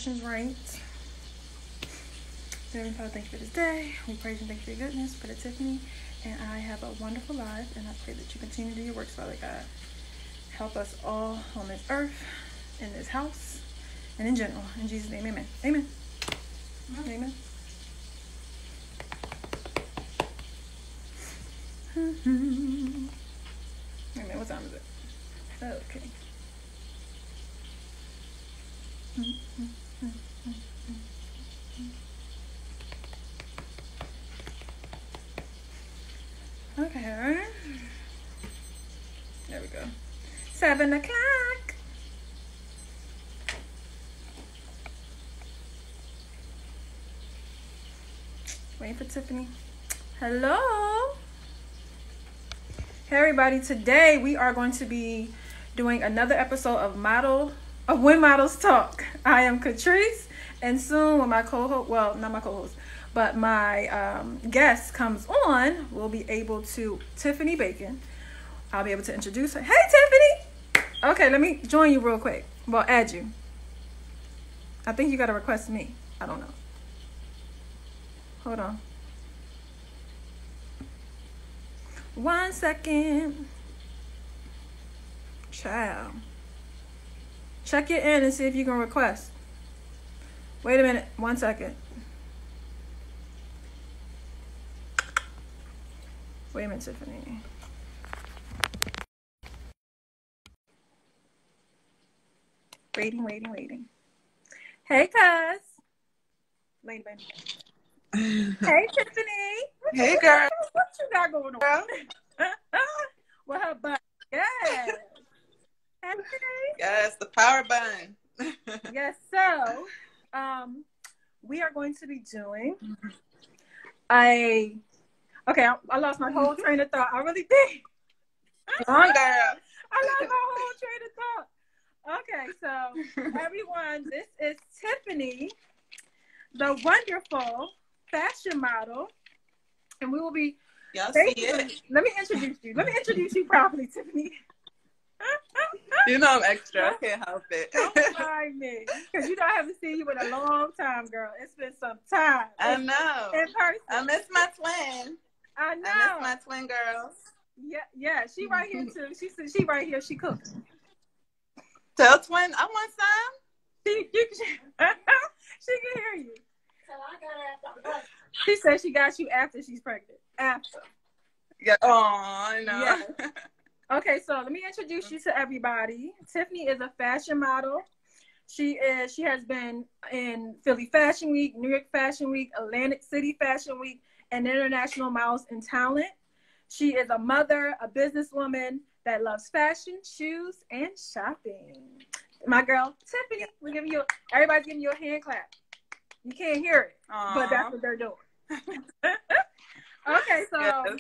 affirmations right. Heavenly Father, thank you for this day. We praise and thank you for your goodness. For the Tiffany, and I have a wonderful life, and I pray that you continue to do your works, Father God. Help us all on this earth, in this house, and in general. In Jesus' name, amen. Amen. Amen. Amen. What time is it? Okay. Okay. There we go. 7 o'clock. Waiting for Tiffany. Hello. Hey everybody. Today we are going to be doing another episode of When Models Talk. I am Catrice, and soon when my co-host, well, not my co-host, but my guest comes on, we'll be able to, Tiffany Bacon, I'll be able to introduce her. Hey, Tiffany! Okay, let me join you real quick. Well, add you. I think you got to request me. I don't know. Hold on. 1 second. Child. Check it in and see if you can request. Wait a minute. 1 second. Wait a minute, Tiffany. Waiting. Hey, cuz. Lady. Hey, Tiffany. Hey, girl. What you got going on? With her butt. Yes. Hey. Yes, the power bun. Yes, so we are going to be doing okay, I lost my whole train of thought. I really did. Come on, girl. I lost my whole train of thought. Okay, so everyone, this is Tiffany, the wonderful fashion model, and we will be. Y'all see it? Let me introduce you. Let me introduce you properly, Tiffany. You know I'm extra. I can't help it. Don't mind me, because I haven't seen you in a long time, girl. It's been some time. I know. In person. I miss my twin. I know. I miss my twin girls. Yeah. She right here too. She said she right here. She cooking. Tell twin I want some. She can hear you. So I got it. She said she got you after she's pregnant. After. Yeah. Oh, I know. Yeah. Okay, so let me introduce you to everybody. Tiffany is a fashion model. She has been in Philly Fashion Week, New York Fashion Week, Atlantic City Fashion Week, and International Mouse and Talent. She is a mother, a businesswoman that loves fashion, shoes, and shopping. My girl, Tiffany, everybody's giving you a hand clap. You can't hear it, but that's what they're doing. Okay, so... Yes.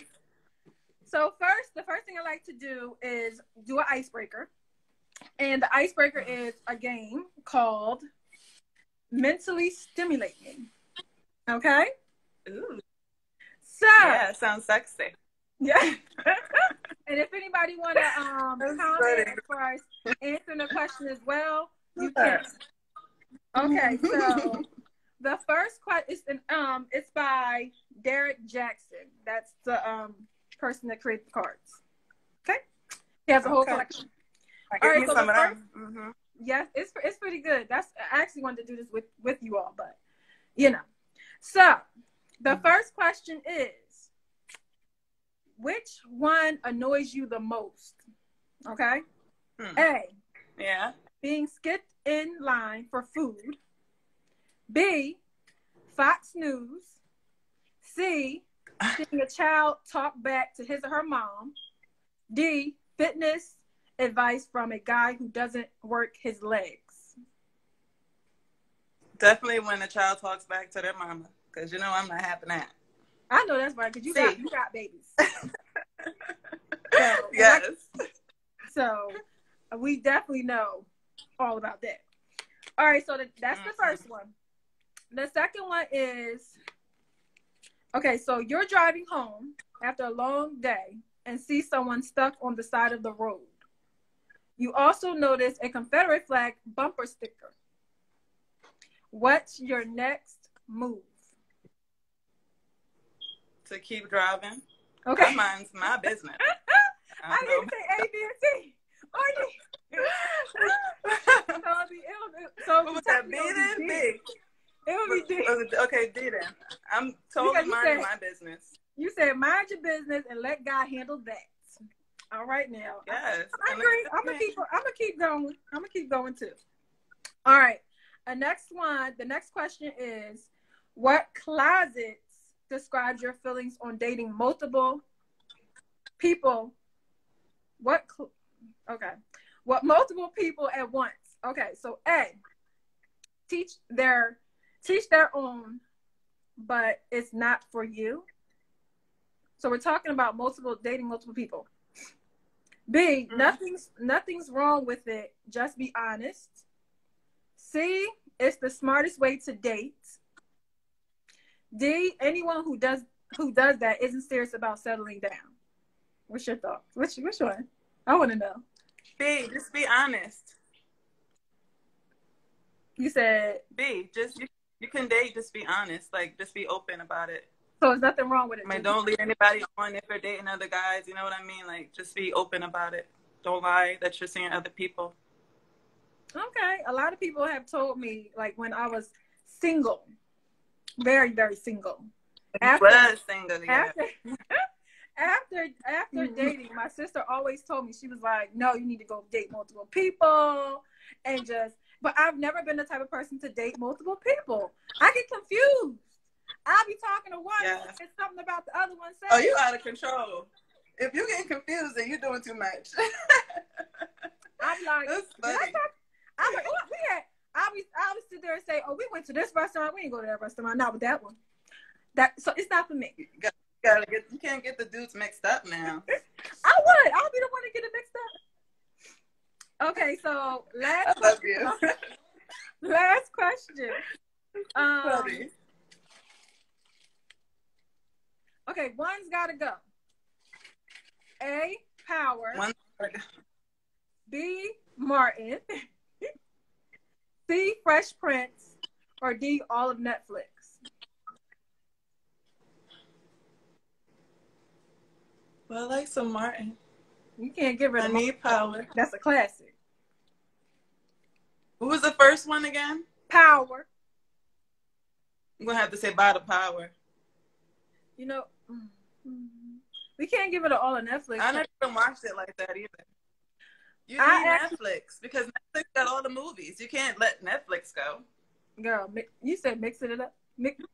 So the first thing I like to do is do an icebreaker. And the icebreaker is a game called Mentally Stimulating. Okay? Ooh. So. Yeah, sounds sexy. Yeah. And if anybody want to comment as far as answering the question as well, you can. Okay, so the first question it's by derrickjaxn. That's the person that created the cards. Okay, he has a whole collection. All right, so the first, yes, it's pretty good. I actually wanted to do this with you all, but So the first question is, which one annoys you the most? Okay. A. Yeah. Being skipped in line for food. B. Fox News. C. Seeing a child talk back to his or her mom. D. Fitness advice from a guy who doesn't work his legs. Definitely when a child talks back to their mama, because I'm not having that. I know that's right, because you got babies. Yes. So we definitely know all about that. All right, so that's the first one. The second one is, okay, so you're driving home after a long day and see someone stuck on the side of the road. You also notice a Confederate flag bumper sticker. What's your next move? To keep driving. Okay. Mine's my business. I didn't say A, B, and C. So what was that? B then? B. It would be D. Okay, D then. I'm totally minding my business. You said mind your business and let God handle that. All right now. Yes. I agree. I'm gonna keep going. I'm gonna keep going too. All right. The next question is, what closets describe your feelings on dating multiple people? What multiple people at once? Okay, so A, teach their own, but it's not for you. So we're talking about dating multiple people. B, nothing's wrong with it. Just be honest. C, it's the smartest way to date. D, anyone who does that isn't serious about settling down. What's your thoughts? Which one? I want to know. B, just be honest. You said B, just you can date, just be honest. Like, just be open about it. So there's nothing wrong with it. I mean, don't lead anybody on if you're dating other guys. You know what I mean? Like, just be open about it. Don't lie that you're seeing other people. Okay. A lot of people have told me, like, when I was single, very, very single. After dating, my sister always told me, she was like, no, you need to go date multiple people but I've never been the type of person to date multiple people. I get confused. I'll be talking to one and something about the other one. Oh, you out of control. If you're getting confused, then you're doing too much. I'm like, that's funny. I'm like, what we had? I would sit there and say, oh, we went to this restaurant. We didn't go to that restaurant. Not with that one. So it's not for me. You can't get the dudes mixed up now. I'll be the one to get it mixed up. Okay, so last question. Okay, one's gotta go. A, Power. B, Martin. C, Fresh Prince. Or D, all of Netflix. Well, I like some Martin. You can't give her I need Power. That's a classic. Who was the first one again? Power. I'm going to have to say by the Power. You know, we can't give it all on Netflix. I never even watched it like that either. You need Netflix because Netflix got all the movies. You can't let Netflix go. Girl, you said mixing it up. Mixing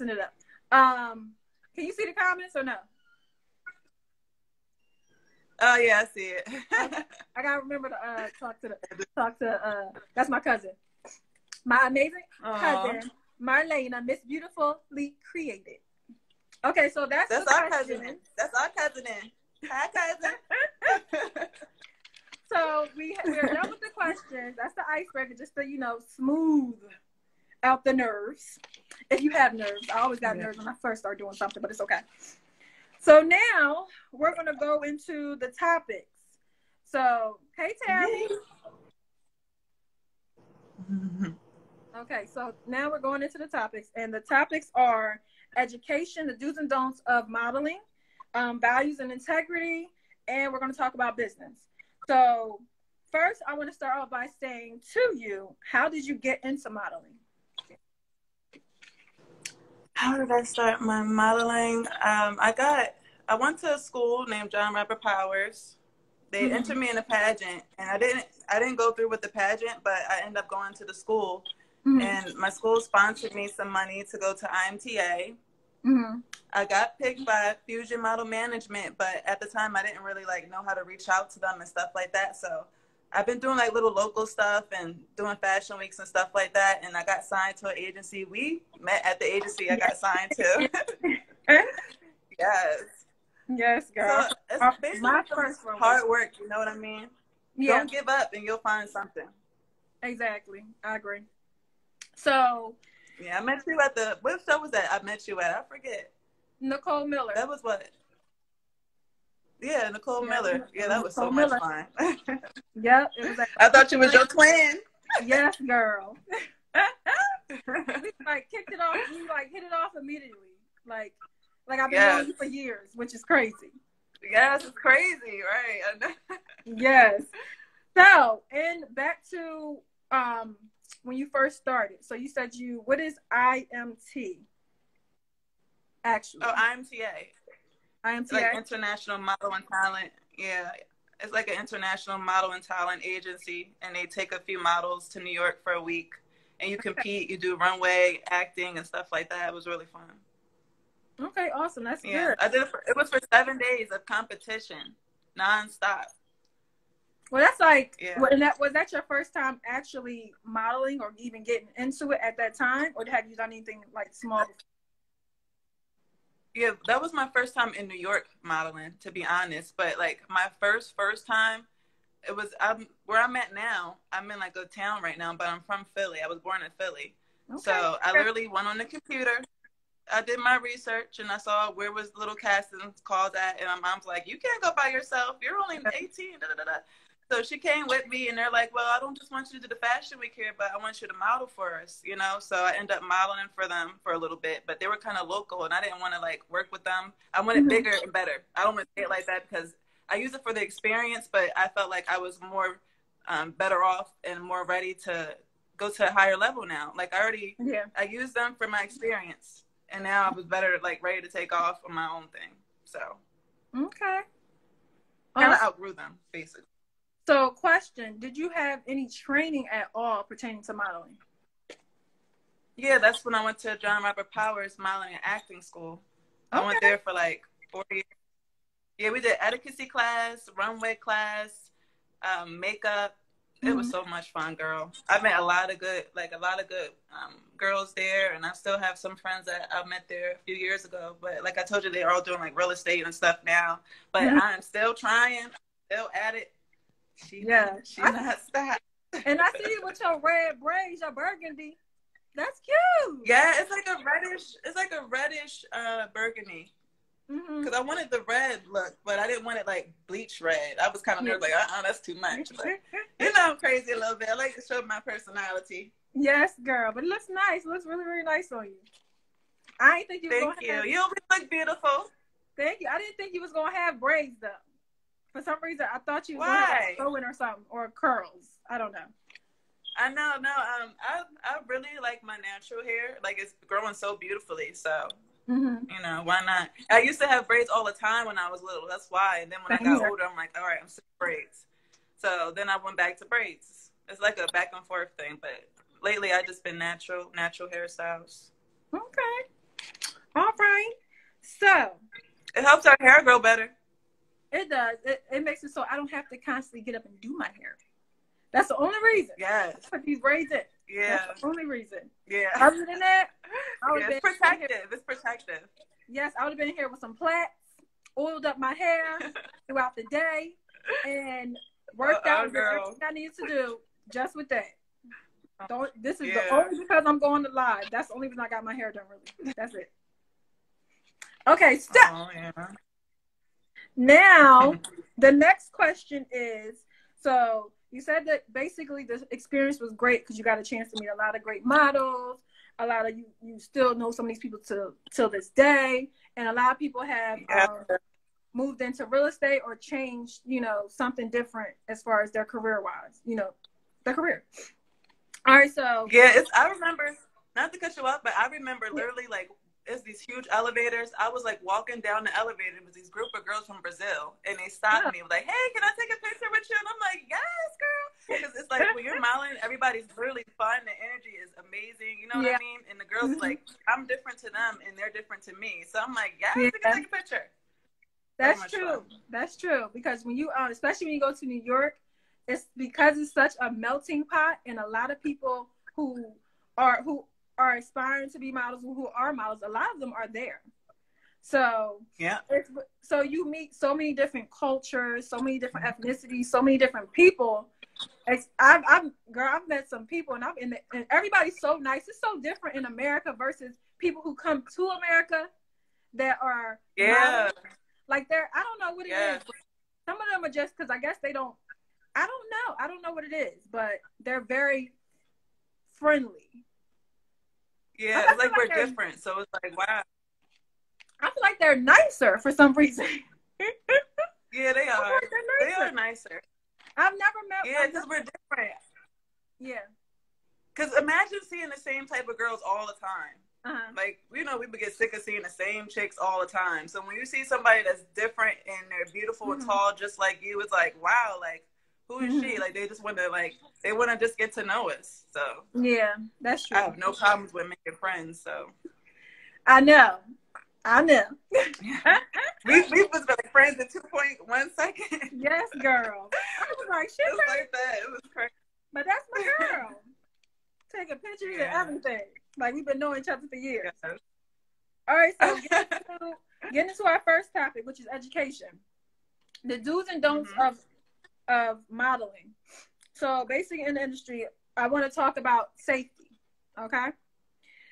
it up. Can you see the comments or no? Oh yeah, I see it. I gotta remember to talk to that's my cousin. My amazing cousin, Marlena, Miss Beautifully Created. Okay, so that's our cousin. That's our cousin. Hi, cousin. So we're done with the questions. That's the icebreaker, just to smooth out the nerves. If you have nerves, I always got nerves when I first start doing something, but it's okay. So now we're going to go into the topics. So, hey, Terry. Okay, so now we're going into the topics. And the topics are education, the do's and don'ts of modeling, values and integrity, and we're going to talk about business. So first, I want to start off by saying to you, how did you get into modeling? How did I start my modeling? I went to a school named John Robert Powers. They entered me in a pageant, and I didn't go through with the pageant, but I ended up going to the school, and my school sponsored me some money to go to IMTA. I got picked by Fusion Model Management, but at the time I didn't really know how to reach out to them and stuff like that. So I've been doing little local stuff and doing fashion weeks and stuff like that. And I got signed to an agency. We met at the agency I got signed to. Yes. Yes, girl. So it's basically hard work, you know what I mean? Yeah. Don't give up and you'll find something. Exactly. I agree. So yeah, I met you at what show was that I met you at? I forget. Nicole Miller. That was what? Yeah, Nicole Miller. Yeah, that was so much fun. Yep. It was I thought you was your twin. Yes, girl. like hit it off immediately. Like I've been knowing you for years, which is crazy. Yes, it's crazy, right? Yes. So, and back to when you first started. So you said what is IMT? Actually. Oh, IMTA. IMTA? Like International Model and Talent. Yeah. It's like an international model and talent agency, and they take a few models to New York for a week, and you compete, you do runway acting and stuff like that. It was really fun. Okay, awesome. That's good. I did it was for 7 days of competition, nonstop. Well, that's like, was that your first time actually modeling or even getting into it at that time, or have you done anything like small? Yeah, that was my first time in New York modeling, to be honest. But like my first time, it was where I'm at now. I'm in like a town right now, but I'm from Philly. I was born in Philly. Okay. So I literally went on the computer. I did my research and I saw where was little casting calls at, and my mom's like, "You can't go by yourself. You're only 18." Da, da, da, da. So she came with me, and they're like, "Well, I don't just want you to do the fashion week here, but I want you to model for us, you know?" So I ended up modeling for them for a little bit, but they were kind of local, and I didn't want to like work with them. I wanted bigger and better. I don't want to say it like that because I use it for the experience, but I felt like I was more better off and more ready to go to a higher level now. Like I used them for my experience, and now I was better, like ready to take off on my own thing. So okay, kind of outgrew them basically. So, question, did you have any training at all pertaining to modeling? Yeah, that's when I went to John Robert Powers Modeling and Acting School. Okay. I went there for like 4 years. Yeah, we did etiquette class, runway class, makeup. It was so much fun, girl. I met a lot of good girls there, and I still have some friends that I met there a few years ago. But like I told you, they're all doing like real estate and stuff now. But I'm still trying, still at it. She not stop. And I see you with your red braids, your burgundy. That's cute. Yeah, it's like a reddish burgundy. Because I wanted the red look, but I didn't want it like bleach red. I was kind of nervous, like, that's too much. But, you know, I'm crazy a little bit. I like to show my personality. Yes, girl. But it looks nice. It looks really, really nice on you. I didn't think you was going to have... You always look beautiful. Thank you. I didn't think you was going to have braids, though. For some reason, I thought you was going to have sewing or something, or curls. I don't know. I know, no. I really like my natural hair. Like, it's growing so beautifully, so... You know, why not? I used to have braids all the time when I was little. That's why. And then when I got older, I'm like, all right, I'm sick of braids. So then I went back to braids. It's like a back and forth thing. But lately, I've just been natural hairstyles. Okay. All right. So. It helps our hair grow better. It does. It makes it so I don't have to constantly get up and do my hair. That's the only reason. Yes. Put these braids in. Yeah. That's the only reason. Yeah. Other than that, it's protective. It's protective. Yes, I would have been here with some plaits, oiled up my hair throughout the day, and worked out and did everything I needed to do just with that. This is the only because I'm going to live. That's the only reason I got my hair done, really. That's it. Okay, stop. Oh, yeah. Now, the next question is, so you said that basically the experience was great because you got a chance to meet a lot of great models. A lot of you still know some of these people till this day, and a lot of people have moved into real estate or changed, you know, something different as far as their career wise, you know, their career. All right, so I remember, not to cut you off, but I remember literally like it's these huge elevators. I was like walking down the elevator with these group of girls from Brazil, and they stopped me like, "Hey, can I take a picture with you?" And I'm like, "Yes, girl," because it's like when you're modeling, everybody's really fun. The energy is amazing. You know what I mean? And the girls like, I'm different to them, and they're different to me. So I'm like, "Yes, we can take a picture." That's true. That's true because when you, especially when you go to New York, it's because it's such a melting pot, and a lot of people who are aspiring to be models, who are models, a lot of them are there. So so you meet so many different cultures, so many different ethnicities, so many different people. I've met some people, and and everybody's so nice. It's so different in America versus people who come to America that are models. Like I don't know what it is. Some of them are just because I guess they don't. I don't know what it is, but they're very friendly. Yeah, it's like we're different. So it's like, wow. I feel like they're nicer for some reason. Yeah, they are. Like they are nicer. I've never met. Yeah, because we're different. Yeah. Because imagine seeing the same type of girls all the time. Like, you know, we would get sick of seeing the same chicks all the time. So when you see somebody that's different and they're beautiful and tall, just like you, it's like, wow, like, who is she? Like, they just want to, like, they want to just get to know us. So yeah, that's true. I have no problems with making friends. So I know. we was like friends in 2.1 seconds. Yes, girl. I was like, shit, just like that. It was crazy. But that's my girl. Taking pictures and everything. Like, we've been knowing each other for years. Yes. All right, so getting into our first topic, which is education. The do's and don'ts of modeling. So basically in the industry, I want to talk about safety. Okay.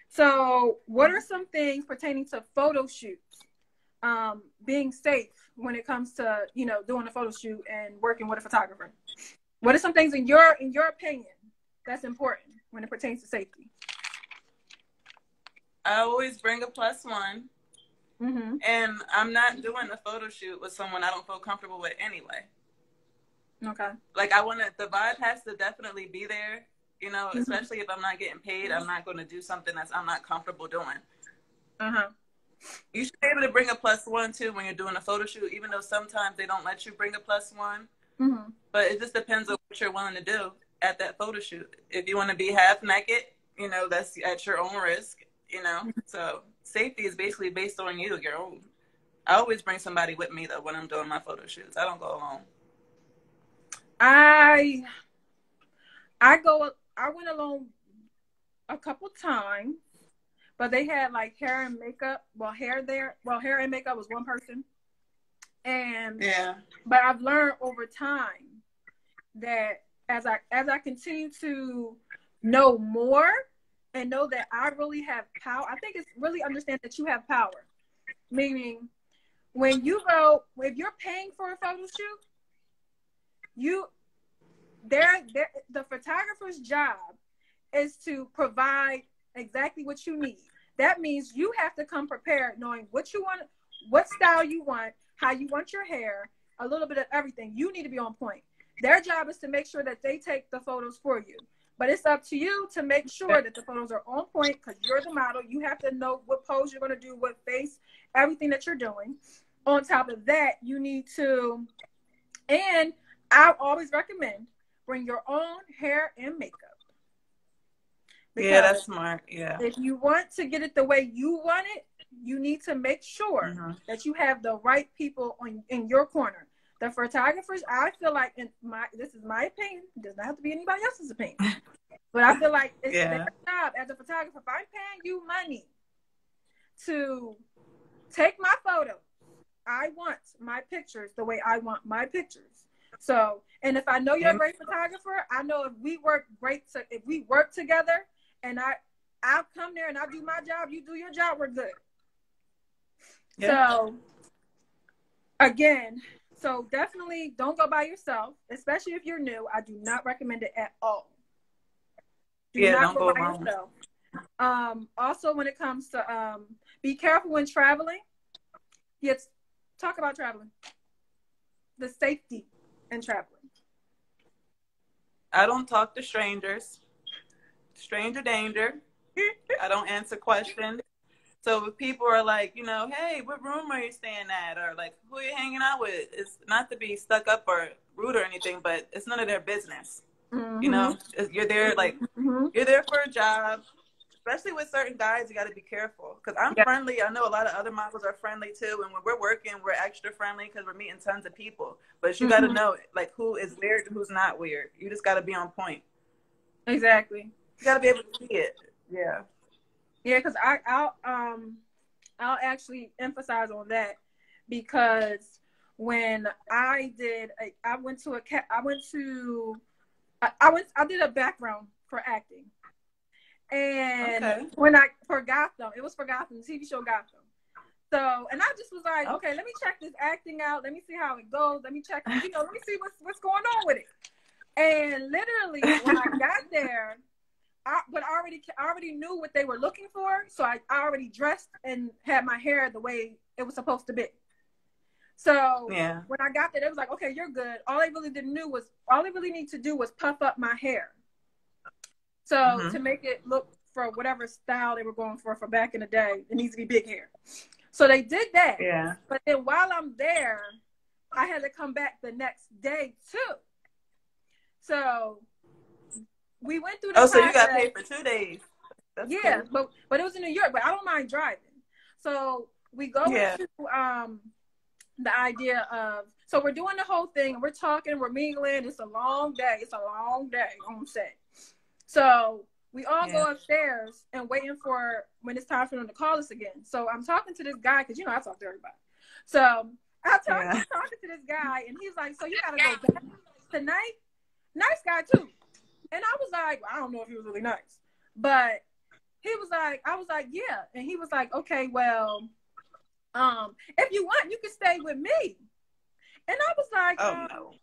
So what are some things pertaining to photo shoots, being safe when it comes to, you know, doing a photo shoot and working with a photographer? What are some things in your opinion that's important when it pertains to safety? I always bring a +1. And I'm not doing a photo shoot with someone I don't feel comfortable with anyway. Okay. Like, the vibe has to definitely be there, you know, especially if I'm not getting paid. I'm not going to do something I'm not comfortable doing. You should be able to bring a +1 too when you're doing a photo shoot, even though sometimes they don't let you bring a +1. But it just depends on what you're willing to do at that photo shoot. If you want to be half naked, you know, that's at your own risk, you know. So safety is basically based on you, your own. I always bring somebody with me though when I'm doing my photo shoots. I don't go alone. I went alone a couple times, but they had like hair and makeup. Hair and makeup was one person. And but I've learned over time that as I continue to know more and know that I really have power, I think it's really understand that you have power. Meaning, when you go, if you're paying for a photo shoot, the photographer's job is to provide exactly what you need. That means you have to come prepared, knowing what you want, what style you want, how you want your hair, a little bit of everything. You need to be on point. Their job is to make sure that they take the photos for you. But it's up to you to make sure that the photos are on point because you're the model. You have to know what pose you're going to do, what face, everything that you're doing. On top of that, you need to, and I always recommend, bring your own hair and makeup. Because that's smart. Yeah. If you want to get it the way you want it, you need to make sure that you have the right people in your corner. The photographers, I feel like, this is my opinion, it does not have to be anybody else's opinion, but I feel like it's their job as a photographer. If I'm paying you money to take my photo, I want my pictures the way I want my pictures. So, and if I know you're a great photographer, I know if we work together and I'll come there and I'll do my job, you do your job, we're good. So again, so definitely don't go by yourself, especially if you're new. I do not recommend it at all. Do not go by yourself. Also, when it comes to be careful when traveling. Yes, talk about traveling. The safety in traveling. I don't talk to strangers. Stranger danger. I don't answer questions. So if people are like, you know, hey, what room are you staying at? Or like, who are you hanging out with? It's not to be stuck up or rude or anything, but it's none of their business. You know, you're there, like, you're there for a job. Especially with certain guys, you got to be careful. Because I'm friendly. I know a lot of other models are friendly too. And when we're working, we're extra friendly because we're meeting tons of people. But you got to know, like, who is weird and who's not weird. You just got to be on point. Exactly. You got to be able to see it. Yeah. Yeah, because I'll actually emphasize on that, because when I did I did a background for acting, and for Gotham, it was for Gotham, the TV show Gotham. So, and I just was like, okay, let me check this acting out. Let me see how it goes. Let me check, let me see what's going on with it. And literally, when I got there, but I already knew what they were looking for, so I already dressed and had my hair the way it was supposed to be. So when I got there, it was like, okay, you're good. All they really need to do was puff up my hair. So to make it look for whatever style they were going for back in the day, it needs to be big hair. So they did that. Yeah. But then while I'm there, I had to come back the next day too. So we went through the process. So you got paid for 2 days. That's cool. but it was in New York, but I don't mind driving. So we go into the idea of, so we're doing the whole thing, and we're talking, we're mingling. It's a long day on set. So we all go upstairs and waiting for when it's time for them to call us again. So I'm talking to this guy, because I talk to everybody. So I'm talking to this guy, and he's like, so you gotta go back tonight? Nice guy too. And I was like, I don't know if he was really nice, but he was like, I was like, yeah. And he was like, okay, well, if you want, you can stay with me. And I was like, no.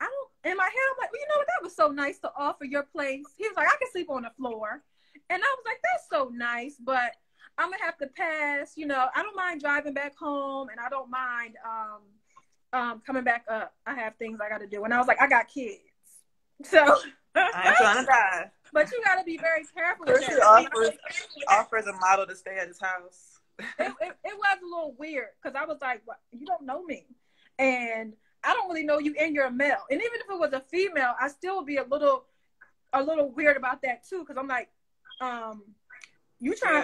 I don't, in my head, I'm like, well, you know what? That was so nice to offer your place. He was like, I can sleep on the floor. And I was like, that's so nice, but I'm going to have to pass. I don't mind driving back home, and I don't mind coming back up. I have things I got to do. And I was like, I got kids. So I ain't trying to die. But you got to be very careful. She offers a model to stay at his house. It was a little weird, because I was like, well, you don't know me, and I don't really know you, and you're a male. And even if it was a female, I still would be a little weird about that too, because I'm like, are you trying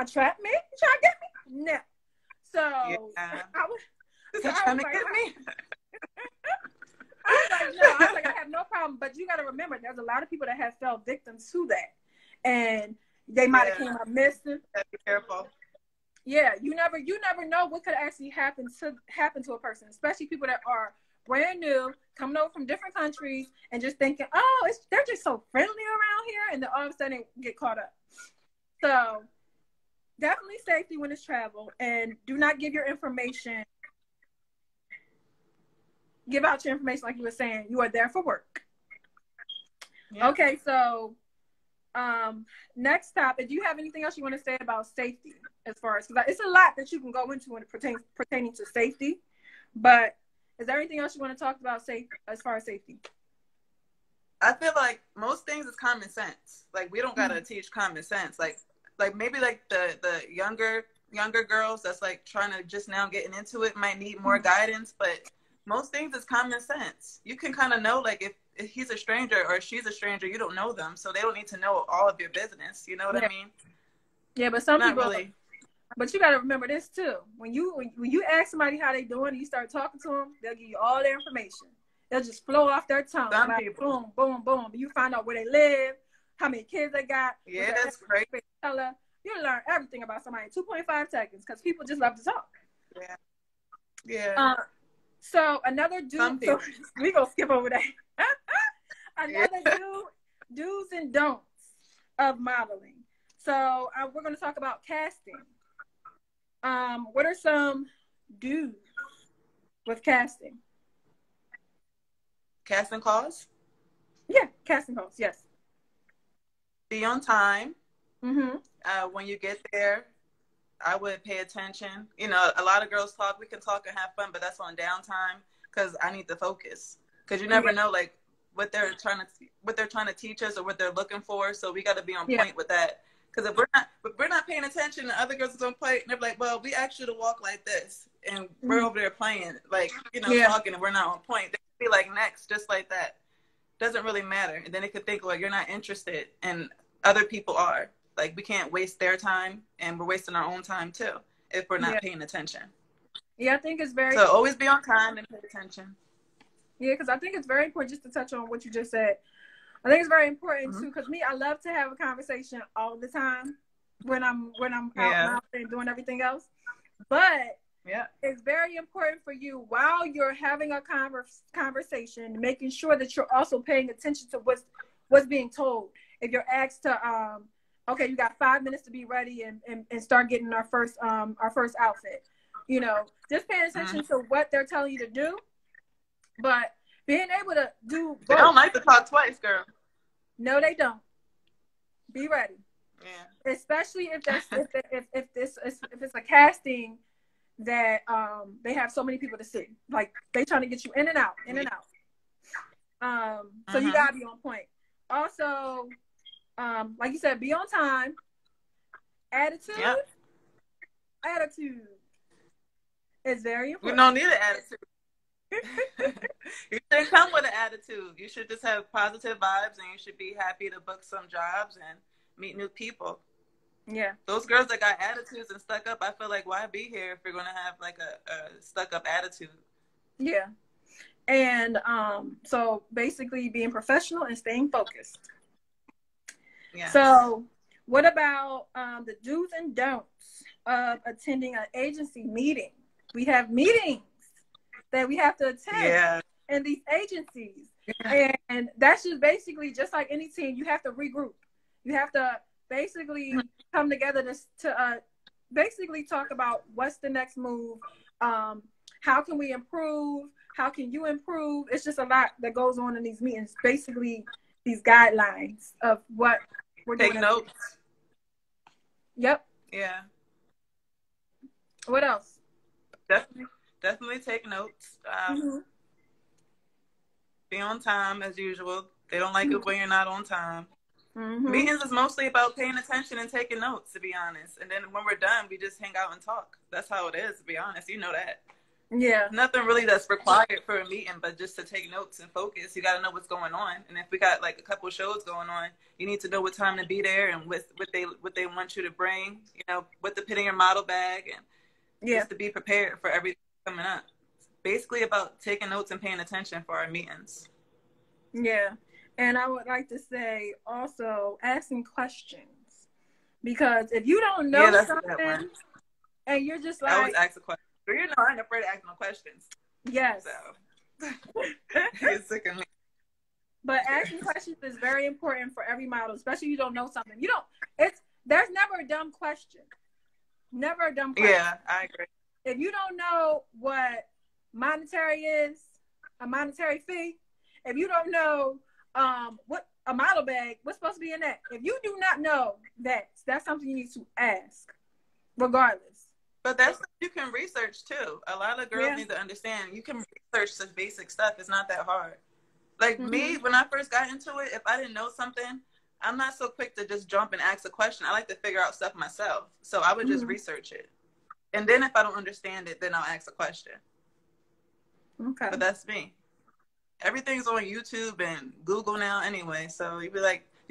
to trap me? You trying to get me? No. So I was trying to get me. I was like, I have no problem, but you got to remember, there's a lot of people that have fell victims to that, and they might have came up missing. Be careful. Yeah, you never know what could actually happen to a person, especially people that are brand new, coming over from different countries, and just thinking, oh, they're just so friendly around here, and then all of a sudden they get caught up. So definitely safety when it's travel, and do not give your information. Give out your information, like you were saying. You are there for work. Yeah. Okay, so next topic. Do you have anything else you want to say about safety? As far as, because it's a lot that you can go into when it pertaining to safety, but is there anything else you want to talk about as far as safety? I feel like most things is common sense. Like, we don't gotta teach common sense. Like maybe like the younger girls that's like trying to just now getting into it might need more guidance, but most things is common sense. You can kind of know, like, if he's a stranger or she's a stranger, you don't know them, so they don't need to know all of your business. You know what I mean? Yeah, but some people really. But you got to remember this too. When you ask somebody how they doing, and you start talking to them, they'll give you all their information. They'll just flow off their tongue. Some people. Boom, boom, boom. You find out where they live, how many kids they got. Yeah, that's great. You learn everything about somebody in 2.5 seconds, because people just love to talk. Yeah. Yeah. So another dude. So we gonna skip over that. Another do's and don'ts of modeling. So we're going to talk about casting. What are some do's with casting? Casting calls? Yeah, casting calls, yes. Be on time. Mm-hmm. When you get there, I would pay attention. A lot of girls talk. We can talk and have fun, but that's on downtime, because I need to focus. Because you never know, like, what they're trying to teach us or what they're looking for. So we got to be on point with that. Because if we're not paying attention, and other girls are on point, and they're like, well, we asked you to walk like this, and we're over there playing, like, talking, and we're not on point. They could be like, next, just like that. Doesn't really matter. And then they could think, well, you're not interested, and other people are. Like, we can't waste their time, and we're wasting our own time too if we're not paying attention. Yeah, I think it's very. So always be on time and pay attention. Yeah, because I think it's very important, just to touch on what you just said. I think it's very important too, because I love to have a conversation all the time when I'm out and doing everything else. But it's very important for you, while you're having a conversation, making sure that you're also paying attention to what's being told. If you're asked to, okay, you got 5 minutes to be ready and start getting our first outfit. Just paying attention to what they're telling you to do, but being able to do both. They don't like to talk twice, girl. No, they don't. Be ready. Yeah. Especially if there's if it's a casting that they have so many people to see. Like they trying to get you in and out, in and out. So you gotta be on point. Also, like you said, be on time. Attitude. Yep. Attitude is very important. We don't need an attitude. You shouldn't come with an attitude. You should just have positive vibes, and you should be happy to book some jobs and meet new people. Yeah. Those girls that got attitudes and stuck up, I feel like, why be here if you're going to have like a stuck up attitude? Yeah. And so basically being professional and staying focused. Yeah. So what about the do's and don'ts of attending an agency meeting? We have meetings that we have to attend in these agencies. Yeah. And that's just basically just like any team, you have to regroup. You have to basically come together to basically talk about what's the next move. How can we improve? How can you improve? It's just a lot that goes on in these meetings. Basically, these guidelines of what we're doing. Take notes. Yep. Yeah. What else? Definitely take notes. Be on time as usual. They don't like it when you're not on time. Meetings is mostly about paying attention and taking notes, to be honest. And then when we're done, we just hang out and talk. That's how it is, to be honest. You know that. Yeah. Nothing really that's required for a meeting, but just to take notes and focus. You got to know what's going on. And if we got like a couple of shows going on, you need to know what time to be there and what they want you to bring. You know, what to put in your model bag, and just to be prepared for everything coming up. It's basically about taking notes and paying attention for our meetings. Yeah. And I would like to say also asking questions, because if you don't know something and you're just like, I always ask a question. You know, I ain't afraid to ask no questions. Yes. So you're sick of me. But asking questions is very important for every model, especially if you don't know something. There's never a dumb question. Never a dumb question. Yeah, I agree. If you don't know what monetary is, a monetary fee, if you don't know what a model bag, what's supposed to be in that? If you do not know that, that's something you need to ask, regardless. But that's something you can research too. A lot of girls need to understand. You can research such basic stuff. It's not that hard. Like me, when I first got into it, if I didn't know something, I'm not so quick to just jump and ask a question. I like to figure out stuff myself. So I would just research it. And then if I don't understand it, then I'll ask a question. Okay. But that's me. Everything's on YouTube and Google now anyway. So you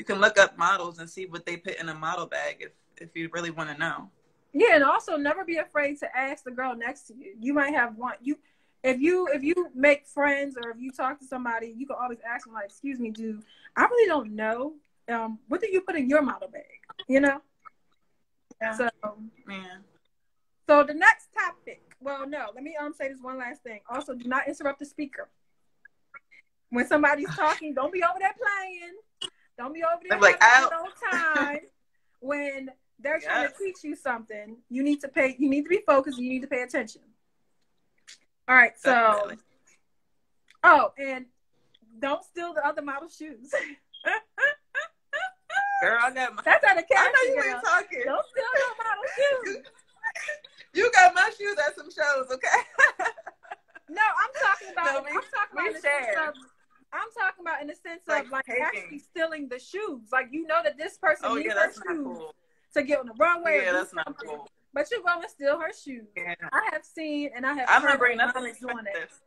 can look up models and see what they put in a model bag if you really want to know. Yeah, and also never be afraid to ask the girl next to you. You might have one. If you make friends or if you talk to somebody, you can always ask them, like, "Excuse me, I really don't know. What do you put in your model bag?" You know. Yeah. So yeah. So the next topic. Well, no. Let me say this one last thing. Also, do not interrupt the speaker. When somebody's talking, don't be over there playing. Don't be over there having no time. When they're trying to teach you something, you need to be focused, and you need to pay attention. All right, so definitely. And don't steal the other model's shoes. Girl, I got my... That's out of character. I know you ain't talking. Don't steal no model's shoes. You got my shoes at some shows, okay? No, I'm talking about in the sense of like actually stealing the shoes. Like, you know that this person needs her shoes to get on the runway. Yeah, that's not cool. But you're going to steal her shoes. Yeah. I have seen and I have I'm not bringing nothing expensive.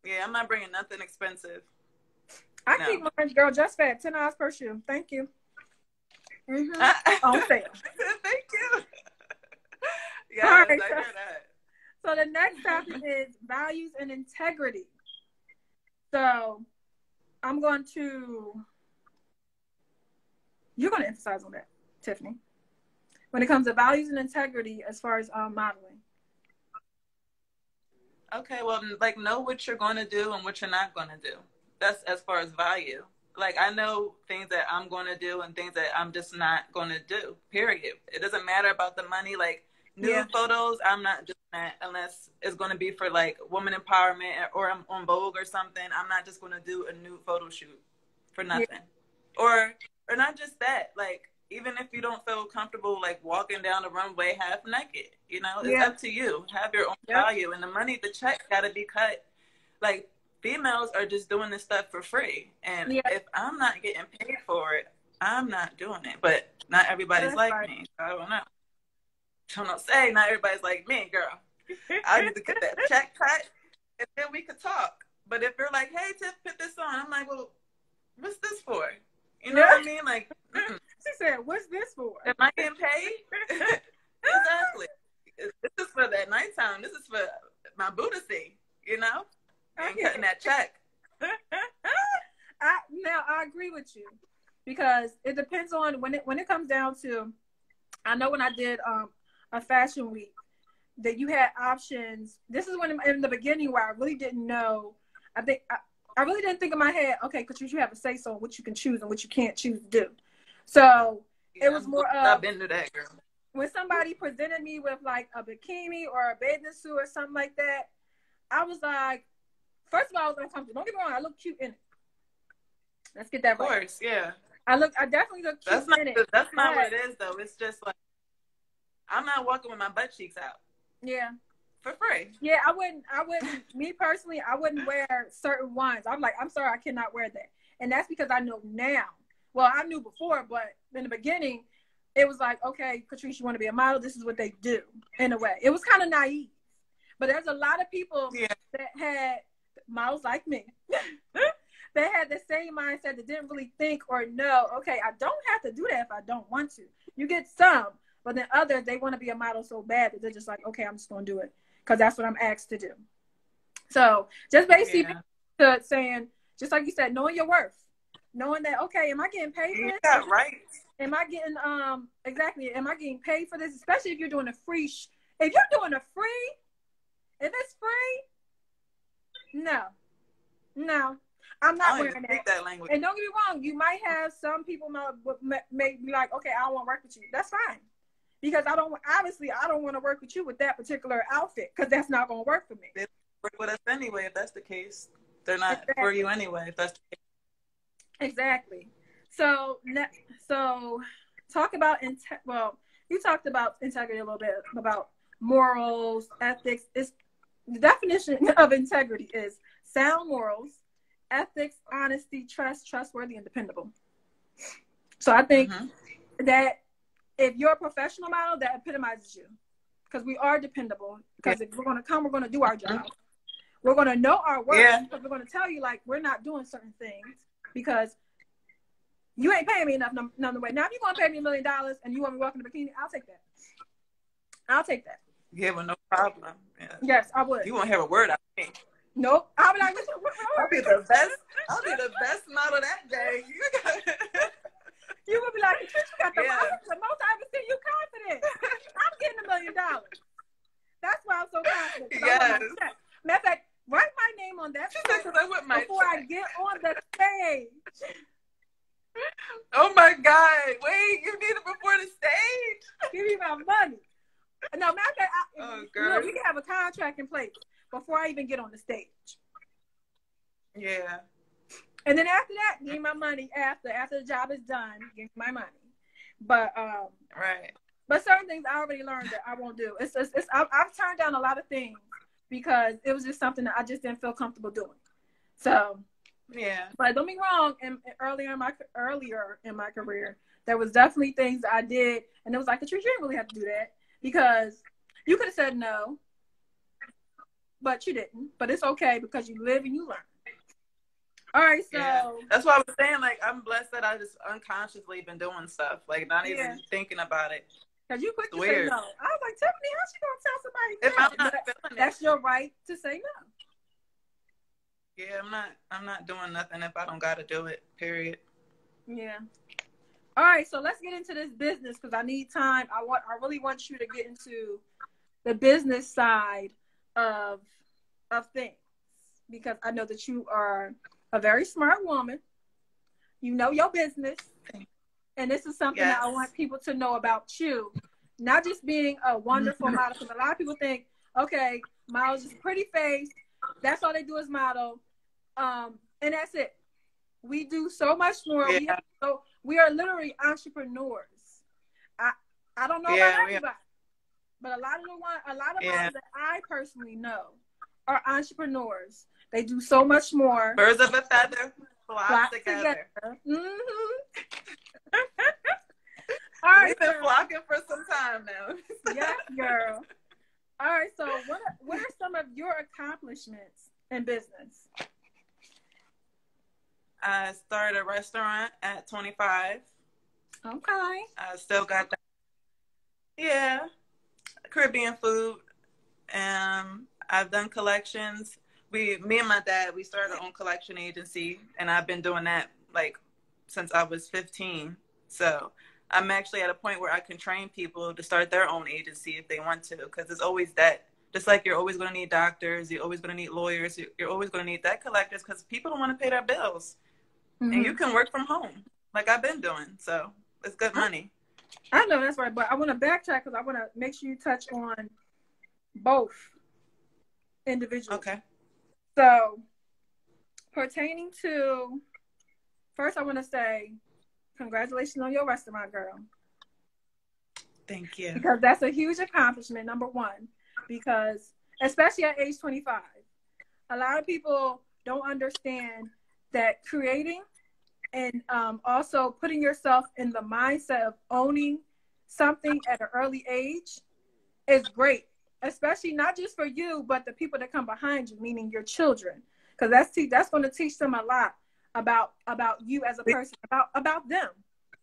Yeah, I'm not bringing nothing expensive. I keep mine, girl, just fat. $10 per shoe. Thank you. On sale. Thank you. Yeah, right, I hear that. So the next topic is values and integrity. So you're going to emphasize on that, Tiffany, when it comes to values and integrity as far as modeling. Okay, well, like, know what you're going to do and what you're not going to do. That's as far as value. Like, I know things that I'm going to do and things that I'm just not going to do, period. It doesn't matter about the money. Like, nude photos, I'm not doing that unless it's going to be for, like, woman empowerment or I'm on Vogue or something. I'm not just going to do a nude photo shoot for nothing. or not just that, like, even if you don't feel comfortable, like, walking down the runway half naked, you know, it's up to you. Have your own value. And the money, the check got to be cut. Like, females are just doing this stuff for free. And if I'm not getting paid for it, I'm not doing it. But not everybody's like me. So I don't know. I'm not saying not everybody's like me, girl. I need to get that check cut, and then we could talk. But if you're like, hey, Tiff, put this on, I'm like, well, what's this for? You know what I mean? Like, she said, what's this for? Am I getting paid? Exactly. This is for that nighttime. This is for my booty, you know? And cutting that check. Now, I agree with you, because it depends on when it comes down to, I know when I did a fashion week, that you had options. This is when in the beginning where I really didn't know. I really didn't think in my head, okay, Catrice, you have a say so on what you can choose and what you can't choose to do. So it was more of, I've been to that, girl. When somebody presented me with like a bikini or a bathing suit or something like that, I was like, first of all, I was uncomfortable. Don't get me wrong, I look cute in it. Let's get that right. Of course, yeah. I definitely look cute in it. That's not what it is, though. It's just like, I'm not walking with my butt cheeks out. Yeah. For free. Yeah, I wouldn't, me personally, I wouldn't wear certain ones. I'm like, I'm sorry, I cannot wear that. And that's because I know now. Well, I knew before, but in the beginning, it was like, okay, Catrice, you want to be a model? This is what they do, in a way. It was kind of naive. But there's a lot of people that had models like me. They had the same mindset that didn't really think or know, okay, I don't have to do that if I don't want to. You get some, but then others, they want to be a model so bad that they're just like, okay, I'm just going to do it because that's what I'm asked to do. So just basically saying, just like you said, knowing your worth, knowing that, okay, am I getting paid for this? Yeah, right. Am I getting, exactly, am I getting paid for this? Especially if you're doing a free, if you're doing a free, if it's free, no. I'm not wearing that language. And don't get me wrong, you might have some people may be like, okay, I don't want to work with you. That's fine. Because I don't want to work with you with that particular outfit, because that's not going to work for me. They work with us anyway, if that's the case. They're not for you anyway, if that's the case. Exactly. So talk about, you talked about integrity a little bit, about morals, ethics. The definition of integrity is sound morals, ethics, honesty, trust, trustworthy, and dependable. So I think that if you're a professional model, that epitomizes you, because we are dependable. Because if we're going to come, we're going to do our job. We're going to know our work, because we're going to tell you, like, we're not doing certain things because you ain't paying me enough none way. Now, if you're going to pay me $1 million and you want me walking in a bikini, I'll take that. Yeah, well, no problem. Yeah. Yes, I would. You won't have a word out of me. Nope. I'll be like, I'll be the best model that day. You would be like, you got the most I've ever seen you confident. I'm getting $1 million. That's why I'm so confident. Yes. Matter of fact, write my name on that before I get on the stage. Oh my God. Wait, you need it before the stage? Give me my money. No, matter of fact, we can have a contract in place before I even get on the stage. Yeah. And then after that, give me my money after the job is done, give me my money. But right. But certain things I already learned that I won't do. I've turned down a lot of things because it was just something that I just didn't feel comfortable doing. So yeah. But don't be wrong. Earlier in my career, there was definitely things I did, and it was like, Catrice, you didn't really have to do that, because you could have said no, but you didn't. But it's okay, because you live and you learn. All right, so that's why I was saying, like, I'm blessed that I just unconsciously been doing stuff, like, not even thinking about it. Because you quick to say no. I was like, Tiffany, how's she gonna tell somebody no? If I'm not feeling that's your right to say no. Yeah, I'm not doing nothing if I don't gotta do it, period. Yeah. All right, so let's get into this business, because I need time. I really want you to get into the business side of things, because I know that you are a very smart woman. You know your business. And this is something that I want people to know about you. Not just being a wonderful model, because a lot of people think, okay, models is pretty face. That's all they do is model. And that's it. We do so much more. Yeah. We are literally entrepreneurs. I don't know about everybody, but a lot of ones that I personally know are entrepreneurs. They do so much more. Birds of a feather flock together. Mm-hmm. All right, we've been flocking for some time now. Yes, girl. All right, so what are some of your accomplishments in business? I started a restaurant at 25. Okay. I still got that. Yeah, Caribbean food. I've done collections. Me and my dad, we started our own collection agency, and I've been doing that like since I was 15. So I'm actually at a point where I can train people to start their own agency if they want to, because it's always that. Just like you're always going to need doctors, you're always going to need lawyers, you're always going to need debt collectors, because people don't want to pay their bills. Mm-hmm. And you can work from home, like I've been doing. So it's good money. I know that's right, but I want to backtrack because I want to make sure you touch on both individuals. Okay. So pertaining to, first I want to say congratulations on your restaurant, girl. Thank you. Because that's a huge accomplishment, number one, because especially at age 25, a lot of people don't understand that creating and also putting yourself in the mindset of owning something at an early age is great, especially not just for you, but the people that come behind you, meaning your children, because that's going to teach them a lot about you as a person, about them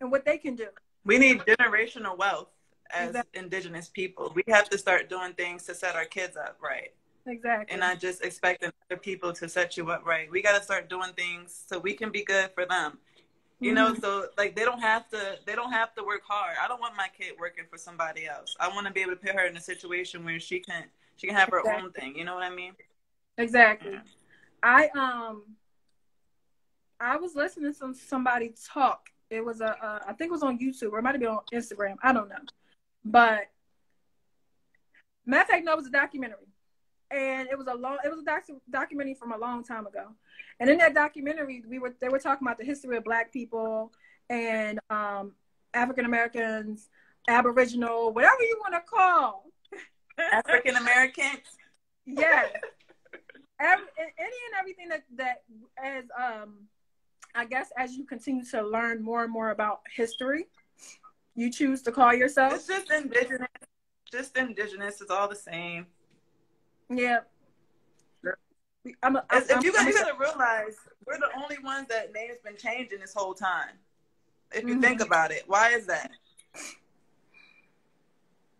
and what they can do. We need generational wealth as Indigenous people. We have to start doing things to set our kids up right. Exactly. And not just expecting other people to set you up right. We got to start doing things so we can be good for them. You know, so like they don't have to work hard. I don't want my kid working for somebody else. I want to be able to put her in a situation where she can have her own thing. You know what I mean? Exactly. Yeah. I was listening to somebody talk. It was I think it was on YouTube, or it might have been on Instagram. I don't know. But matter of fact, no, it was a documentary. And it was a documentary from a long time ago. And in that documentary, they were talking about the history of Black people and African Americans, Aboriginal, whatever you want to call African Americans. Yes. Any and everything that as I guess as you continue to learn more and more about history, you choose to call yourself. It's just indigenous. Just indigenous. It's all the same. Yeah. You gotta realize we're the only ones that name's been changing this whole time. If you think about it, why is that?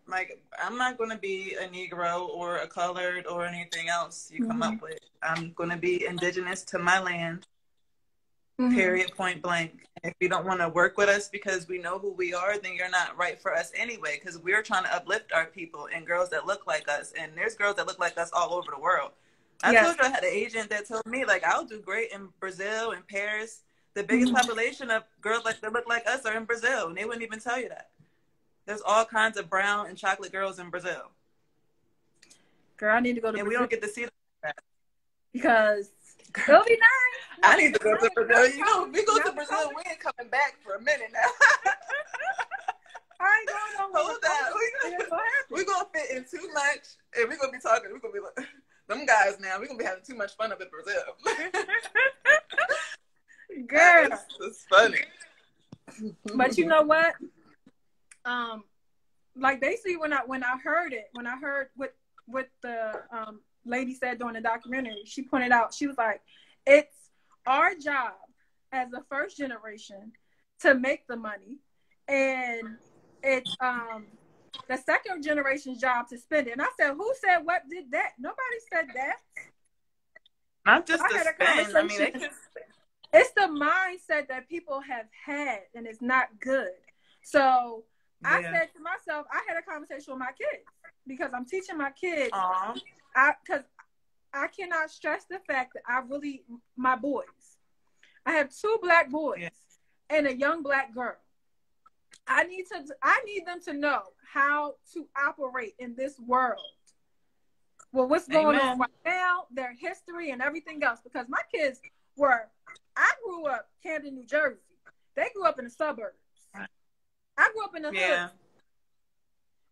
Like, I'm not going to be a Negro or a colored or anything else you come up with. I'm going to be indigenous to my land. Period, point blank. If you don't want to work with us because we know who we are, then you're not right for us anyway, because we're trying to uplift our people and girls that look like us. And there's girls that look like us all over the world. I told you I had an agent that told me, like, I'll do great in Brazil and Paris. The biggest population of girls that look like us are in Brazil, and they wouldn't even tell you that. There's all kinds of brown and chocolate girls in Brazil. Girl, I need to go to Brazil. We don't get to see that. Because it'll be nice. I need to go to Brazil. You know, if we go to Brazil, we ain't coming back for a minute now. I ain't going nowhere. Hold on. We're going to fit in too much, and we're going to be talking. We're going to be like, them guys now, we're going to be having too much fun up in Brazil. Girl. It's funny. But you know what? Like basically when I heard what the lady said during the documentary, she pointed out, she was like, it's our job as the first generation to make the money, and it's the second generation's job to spend it. And I said, who said what did that? Nobody said that. Not just to spend. I mean, they can. It's the mindset that people have had, and it's not good. So I said to myself, I had a conversation with my kids because I'm teaching my kids. Because I cannot stress the fact that my boys, I have 2 Black boys and a young Black girl. I need them to know how to operate in this world. Well, what's going on right now, their history and everything else, because my kids Where I grew up, Camden, New Jersey. They grew up in the suburbs. I grew up in the hood,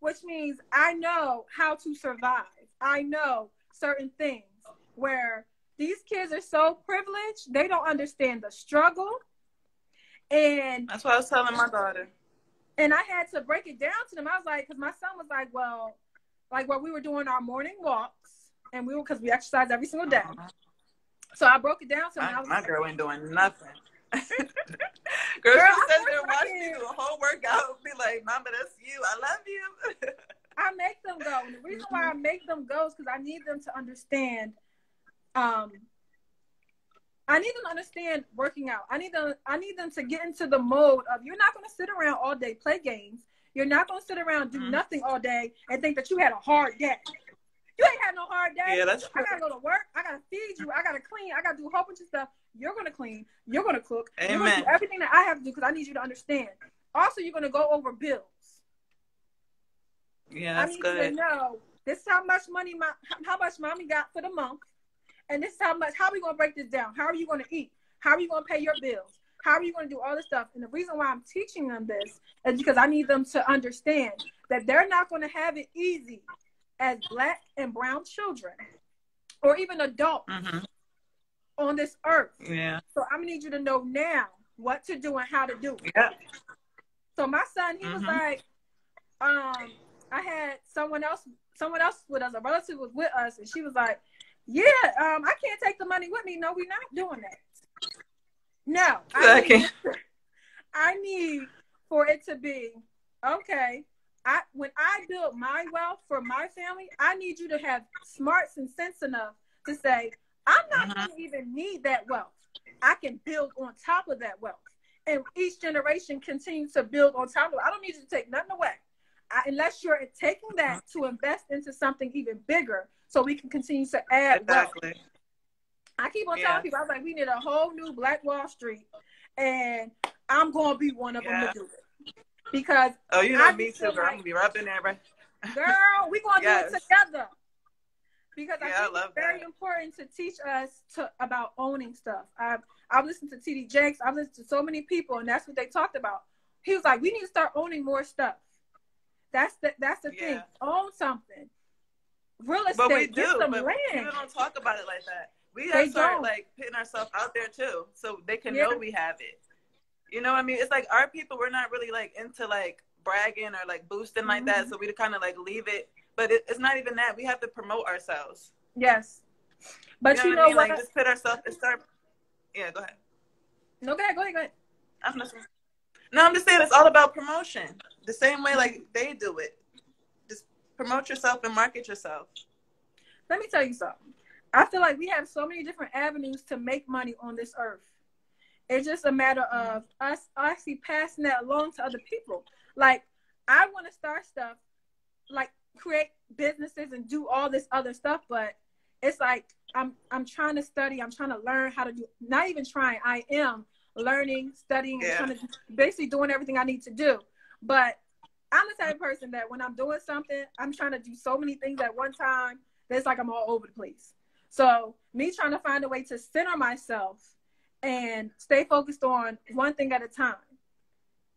which means I know how to survive. I know certain things where these kids are so privileged, they don't understand the struggle. And that's what I was telling my daughter. And I had to break it down to them. I was like, because my son was like, well, like where we were doing our morning walks, and because we exercise every single day. So I broke it down to him. My girl ain't doing nothing. Girl, she says they're watching me do a whole workout. Be like, Mama, that's you. I love you. I make them go. And the reason why I make them go is because I need them to understand. I need them to understand working out. I need them to get into the mode of, you're not going to sit around all day, play games. You're not going to sit around, do nothing all day and think that you had a hard day. You ain't had no hard day. Yeah, that's true. I got to go to work. I got to feed you. I got to clean. I got to do a whole bunch of stuff. You're going to clean. You're going to cook. Amen. You're going to do everything that I have to do because I need you to understand. Also, you're going to go over bills. Yeah, that's good. I need you to know this is how much money how much mommy got for the month. And this is how are we going to break this down? How are you going to eat? How are you going to pay your bills? How are you going to do all this stuff? And the reason why I'm teaching them this is because I need them to understand that they're not going to have it easy as Black and brown children or even adults on this earth. Yeah. So I'm going to need you to know now what to do and how to do it. Yeah. So my son, he was like, I had someone else with us, a relative was with us, and she was like, yeah, I can't take the money with me. No, we're not doing that. No, I need for it to be, okay, when I build my wealth for my family, I need you to have smarts and sense enough to say, I'm not going to even need that wealth. I can build on top of that wealth. And each generation continues to build on top of it. I don't need you to take nothing away. Unless you're taking that to invest into something even bigger so we can continue to add wealth. I keep on telling people, I was like, we need a whole new Black Wall Street, and I'm going to be one of them to do it. Because you know me too, girl. I'm going to be right in there, right? Girl, we're going to do it together. Because I think it's very important to teach us about owning stuff. I've listened to TD Jakes. I've listened to so many people, and that's what they talked about. He was like, we need to start owning more stuff. That's the thing. Own something. Real estate. But we do. Get some but land. People don't talk about it like that. We have to start like putting ourselves out there too, so they can know we have it. You know what I mean? It's like our people, we're not really like into like bragging or like boosting like that, so we kind of like leave it. But it's not even that. We have to promote ourselves. Yes. But you know what? Like just put ourselves and start. Yeah, go ahead. No, go ahead. I'm listening. No, I'm just saying it's all about promotion. The same way like they do it. Just promote yourself and market yourself. Let me tell you something. I feel like we have so many different avenues to make money on this earth. It's just a matter of us actually passing that along to other people. Like, I want to start stuff, like create businesses and do all this other stuff, but it's like I'm trying to study. I'm trying to learn how to do. Not even trying. I am learning, studying, and trying to basically doing everything I need to do. But I'm the type of person that when I'm doing something, I'm trying to do so many things at one time that it's like I'm all over the place. So me trying to find a way to center myself and stay focused on one thing at a time,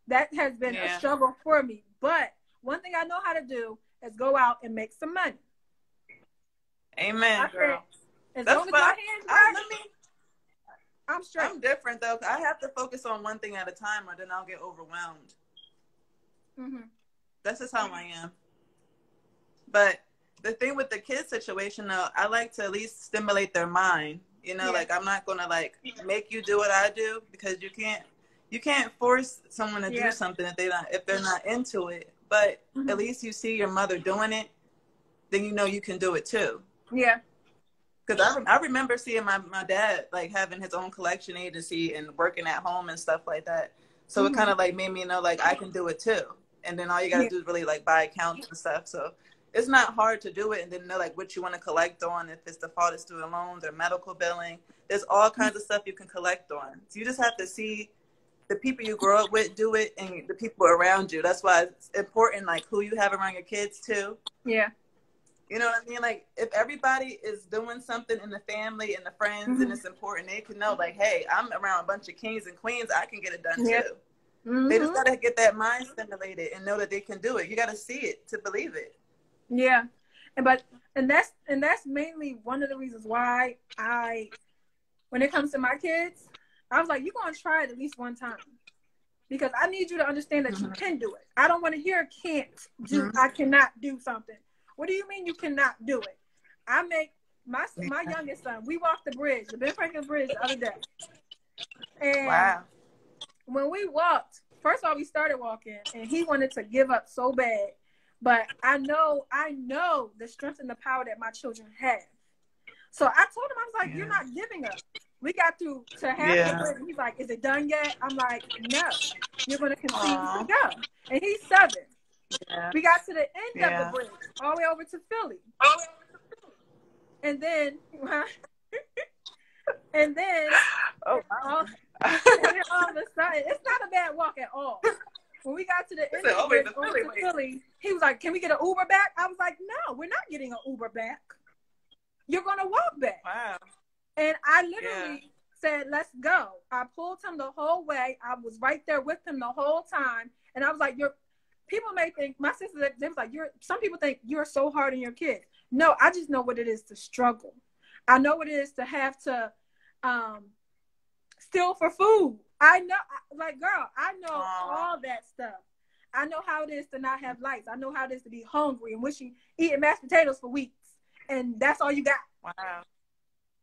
that has been a struggle for me. But one thing I know how to do is go out and make some money. Amen, girl. As long as my hands work, I'm straight. I'm different though. I have to focus on one thing at a time, or then I'll get overwhelmed. That's just how I am. But the thing with the kids situation, though, I like to at least stimulate their mind. You know, like I'm not gonna like make you do what I do, because you can't force someone to do something if they're not into it. But at least you see your mother doing it, then you know you can do it too. Yeah. Because I remember seeing my dad like having his own collection agency and working at home and stuff like that. So it kind of like made me know like I can do it too. And then all you gotta do is really like buy accounts and stuff. So it's not hard to do it, and then know like what you want to collect on, if it's defaulted student loans or medical billing. There's all kinds of stuff you can collect on. So you just have to see the people you grow up with do it, and the people around you. That's why it's important, like who you have around your kids too. Yeah. You know what I mean? Like, if everybody is doing something in the family and the friends and it's important, they can know, like, hey, I'm around a bunch of kings and queens. I can get it done too. They just got to get that mind stimulated and know that they can do it. You got to see it to believe it. Yeah. And that's mainly one of the reasons why when it comes to my kids, I was like, you're going to try it at least one time. Because I need you to understand that you can do it. I don't want to hear can't do, I cannot do something. What do you mean you cannot do it? I make my youngest son, we walked the bridge, the Ben Franklin Bridge the other day. And when we walked, first of all, we started walking and he wanted to give up so bad. But I know the strength and the power that my children have. So I told him, I was like, you're not giving up. We got to half the bridge. And he's like, is it done yet? I'm like, no, you're going to continue to go. And he's 7. Yeah. We got to the end of the bridge, all the way over to Philly. And then, all of a sudden, it's not a bad walk at all. When we got to the end of the bridge, over to Philly, he was like, can we get an Uber back? I was like, no, we're not getting an Uber back. You're going to walk back. Wow. And I literally said, let's go. I pulled him the whole way. I was right there with him the whole time. And I was like, people may think, my sister, they was like, some people think you're so hard on your kids. No, I just know what it is to struggle. I know what it is to have to steal for food. I know, like, girl, I know all that stuff. I know how it is to not have lights. I know how it is to be hungry and wishing eating mashed potatoes for weeks. And that's all you got. Wow.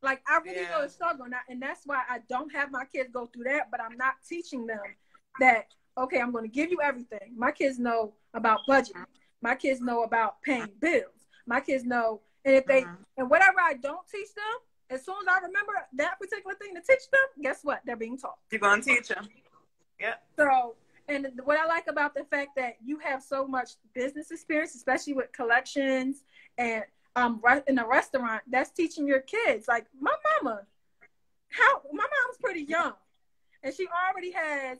Like, I really know the struggle. And that's why I don't have my kids go through that, but I'm not teaching them that, okay, I'm going to give you everything. My kids know about budgeting. My kids know about paying bills. My kids know, and if they, and whatever I don't teach them, as soon as I remember that particular thing to teach them, guess what? They're being taught. You're going to teach them. Yeah. So, and what I like about the fact that you have so much business experience, especially with collections and in a restaurant, that's teaching your kids. Like my mom's pretty young, and she already had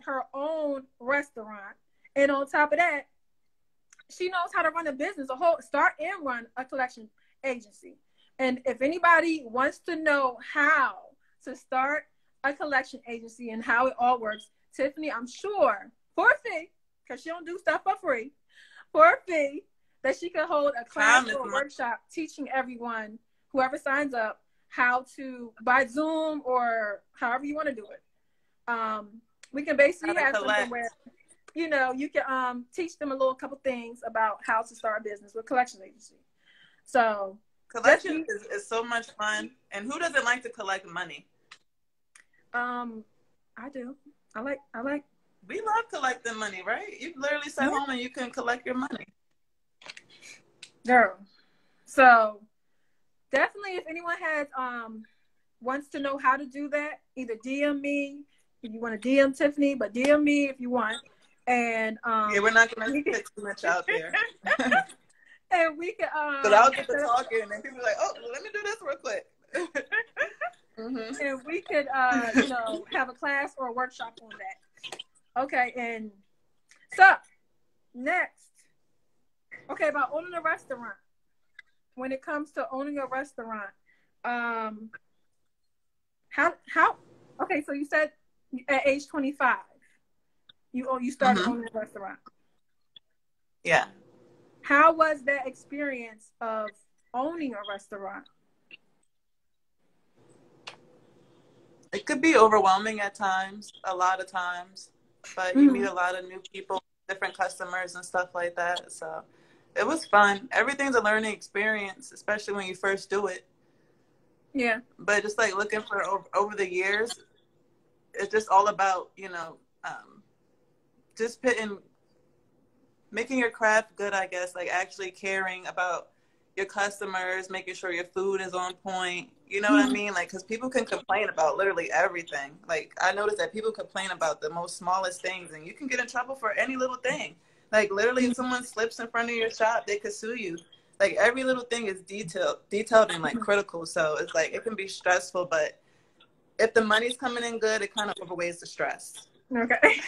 her own restaurant, and on top of that, she knows how to run a business, start and run a collection agency. And if anybody wants to know how to start a collection agency and how it all works, Tiffany, I'm sure for a fee, because she don't do stuff for free, for a fee, that she could hold a class or a workshop teaching everyone, whoever signs up, how to, by Zoom or however you want to do it. We can basically have something where, you can teach them a couple things about how to start a business with collection agency. So collection is so much fun. And who doesn't like to collect money? I do. I like. We love collecting money, right? You literally sit home and you can collect your money. Girl. So definitely, if anyone has wants to know how to do that, either DM me if you want to DM Tiffany, but DM me if you want. And we're not gonna put too much out there. And we can but I'll get the talking and people are like, oh, let me do this real quick. And we could have a class or a workshop on that. Okay, and so next. Okay, about owning a restaurant. When it comes to owning a restaurant, okay, so you said at age 25, you started owning a restaurant. Yeah. How was that experience of owning a restaurant? It could be overwhelming at times, a lot of times, but you meet a lot of new people, different customers and stuff like that. So it was fun. Everything's a learning experience, especially when you first do it. Yeah. But just like looking for over the years, it's just all about, just making your craft good, I guess, like actually caring about your customers, making sure your food is on point. You know what I mean? Like, because people can complain about literally everything. Like, I noticed that people complain about the most smallest things, and you can get in trouble for any little thing. Like, literally, if someone slips in front of your shop, they could sue you. Like, every little thing is detailed and, like, critical. So it's, like, it can be stressful, but if the money's coming in good, it kind of overweighs the stress. Okay.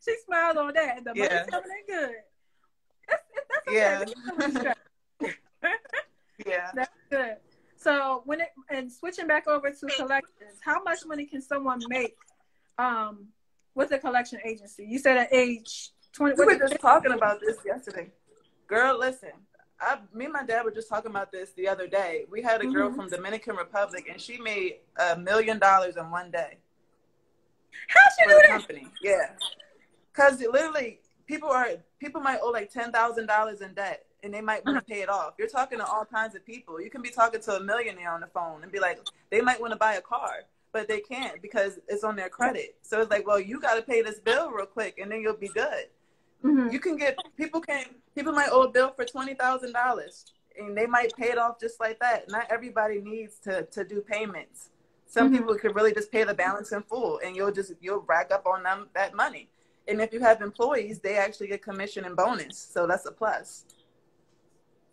She smiled on that. The money's coming in good. That's Yeah. They come with the stress. Yeah. That's good. So and switching back over to collections, how much money can someone make with a collection agency? You said at age 20. We were just talking about this yesterday. Girl, listen. Me and my dad were just talking about this the other day. We had a girl from Dominican Republic, and she made $1 million in one day. How'd she do that? Company. Yeah. Because literally, people might owe like $10,000 in debt, and they might want to pay it off. You're talking to all kinds of people. You can be talking to a millionaire on the phone and be like, they might want to buy a car, but they can't because it's on their credit. So it's like, well, you got to pay this bill real quick, and then you'll be good. You can get people might owe a bill for $20,000, and they might pay it off just like that. Not everybody needs to do payments. Some people could really just pay the balance in full, and you'll rack up on them that money. And if you have employees, they actually get commission and bonus, so that's a plus.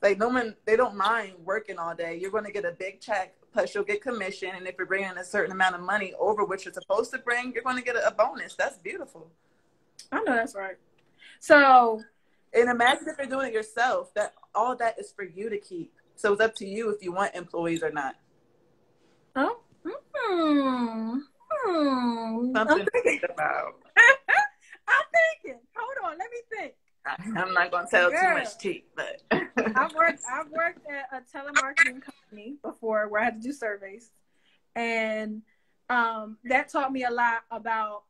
Like they don't mind working all day. You're going to get a big check, plus you'll get commission, and if you're bringing a certain amount of money over what you're supposed to bring, you're going to get a bonus. That's beautiful. I know that's right. So, and imagine if you're doing it yourself. That all that is for you to keep. So it's up to you if you want employees or not. Oh, something to think about. I'm thinking. Hold on, let me think. I'm not gonna tell too much tea, but I've worked at a telemarketing company before where I had to do surveys, and that taught me a lot about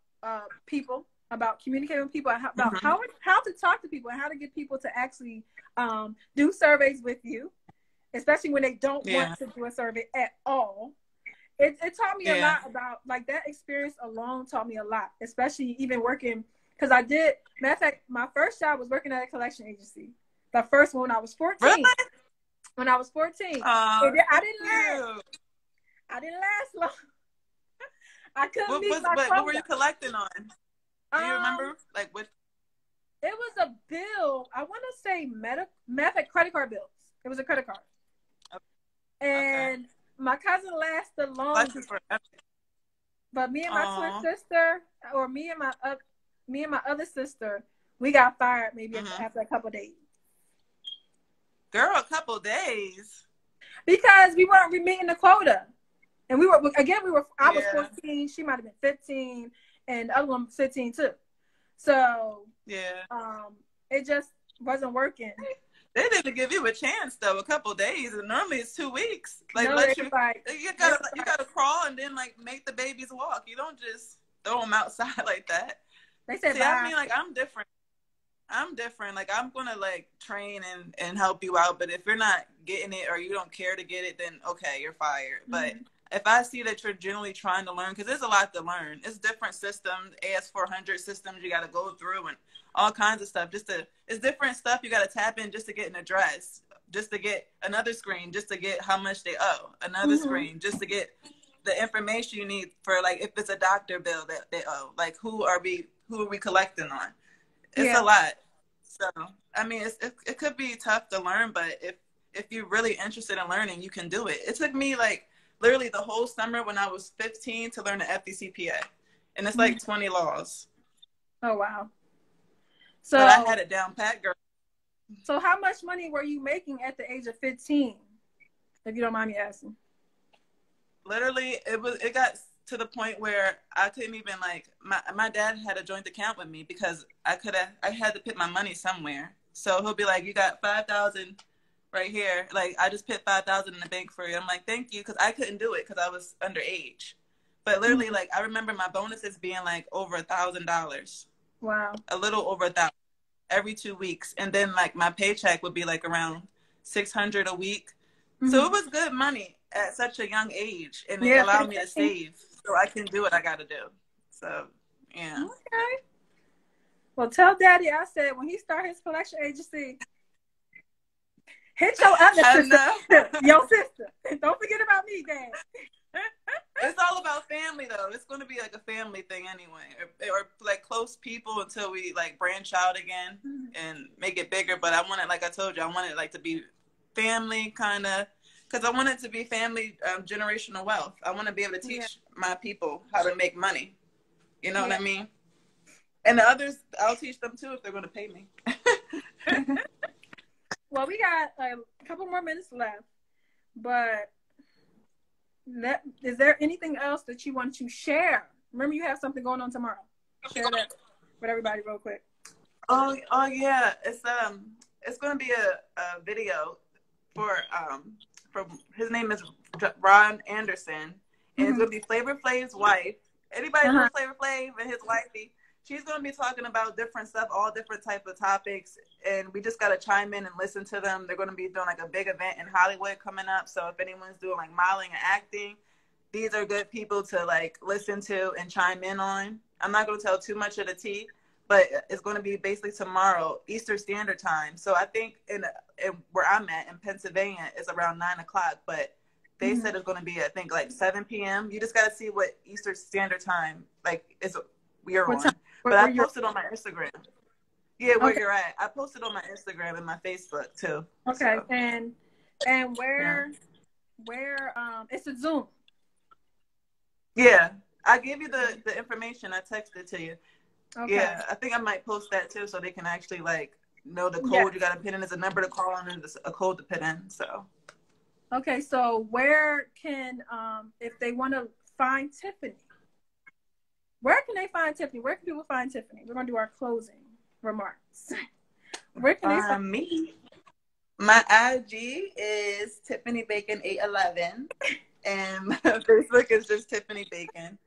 people. About communicating with people, about how to talk to people, and how to get people to actually do surveys with you, especially when they don't want to do a survey at all. It taught me a lot about, like, that experience alone taught me a lot, especially even working, because I did, matter of fact, my first job was working at a collection agency. The first one when I was 14. Really? When I was 14. I didn't last long. I couldn't meet my quota. What were you collecting on? Do you remember? Like what? It was a bill. I want to say credit card bills. It was a credit card. And my cousin lasted long. But me and my twin sister, or me and my other sister, we got fired maybe after a couple of days. Girl, a couple of days. Because we weren't meeting the quota. And I was 14, she might have been 15. And the other one was 15 too. So it just wasn't working. They didn't give you a chance though. A couple of days, and normally it's 2 weeks. Like no, you gotta crawl and then like make the babies walk. You don't just throw them outside like that. They said, I mean, like I'm different. Like I'm gonna like train and help you out. But if you're not getting it or you don't care to get it, then okay, you're fired. But if I see that you're generally trying to learn, because there's a lot to learn. It's different systems, AS400 systems you got to go through and all kinds of stuff. It's different stuff you got to tap in just to get an address, just to get another screen, just to get how much they owe, another screen, just to get the information you need for, like, if it's a doctor bill that they owe, like who are we collecting on? It's a lot. So, I mean, it could be tough to learn, but if you're really interested in learning, you can do it. It took me like literally the whole summer when I was 15 to learn the FDCPA. And it's like 20 laws. Oh, wow. So but I had it down pat, girl. So how much money were you making at the age of 15, if you don't mind me asking? Literally, it got to the point where I couldn't even, like, my dad had a joint account with me because I had to put my money somewhere. So he'll be like, you got $5,000 right here. Like, I just put $5,000 in the bank for you. I'm like, thank you, because I couldn't do it because I was underage. But literally, like, I remember my bonuses being like over $1,000. Wow. A little over $1,000 every 2 weeks, and then like my paycheck would be like around $600 a week. So it was good money at such a young age, and it allowed me to save so I can do what I got to do. So yeah. Okay. Well, tell Daddy I said when he start his collection agency, hit your other sister, your sister. Don't forget about me, Dad. It's all about family, though. It's going to be like a family thing anyway, or like close people until we like branch out again and make it bigger. But I want it, like I told you, I want it like to be family kind of, because I want it to be family generational wealth. I want to be able to teach my people how to make money. You know what I mean? And the others, I'll teach them too if they're going to pay me. Well, we got a couple more minutes left, but is there anything else that you want to share? Remember, you have something going on tomorrow. Share that with everybody real quick. Oh yeah. It's gonna be a video for from his name is Ron Anderson, and it's gonna be Flavor Flav's wife. Anybody know Flavor Flav and his wifey? She's gonna be talking about different stuff, all different type of topics, and we just gotta chime in and listen to them. They're gonna be doing like a big event in Hollywood coming up. So if anyone's doing like modeling and acting, these are good people to like listen to and chime in on. I'm not gonna tell too much of the tea, but it's going to be basically tomorrow, Eastern Standard Time. So I think in where I'm at in Pennsylvania, it's around 9 o'clock, but they said it's going to be, I think, like 7 p.m. You just got to see what Eastern Standard Time, like, we're on. But I posted on my Instagram. Yeah, where you're at. I posted on my Instagram and my Facebook, too. Okay, so. And where, it's a Zoom. Yeah, I gave you the information. I texted it to you. Okay. Yeah, I think I might post that too, so they can actually like know the code you got to put in. There's a number to call and there's a code to put in. So. Okay, so where can if they want to find Tiffany, where can they find Tiffany? Where can people find Tiffany? We're gonna do our closing remarks. Where can they find me? My IG is Tiffany Bacon 811, and my Facebook is just Tiffany Bacon.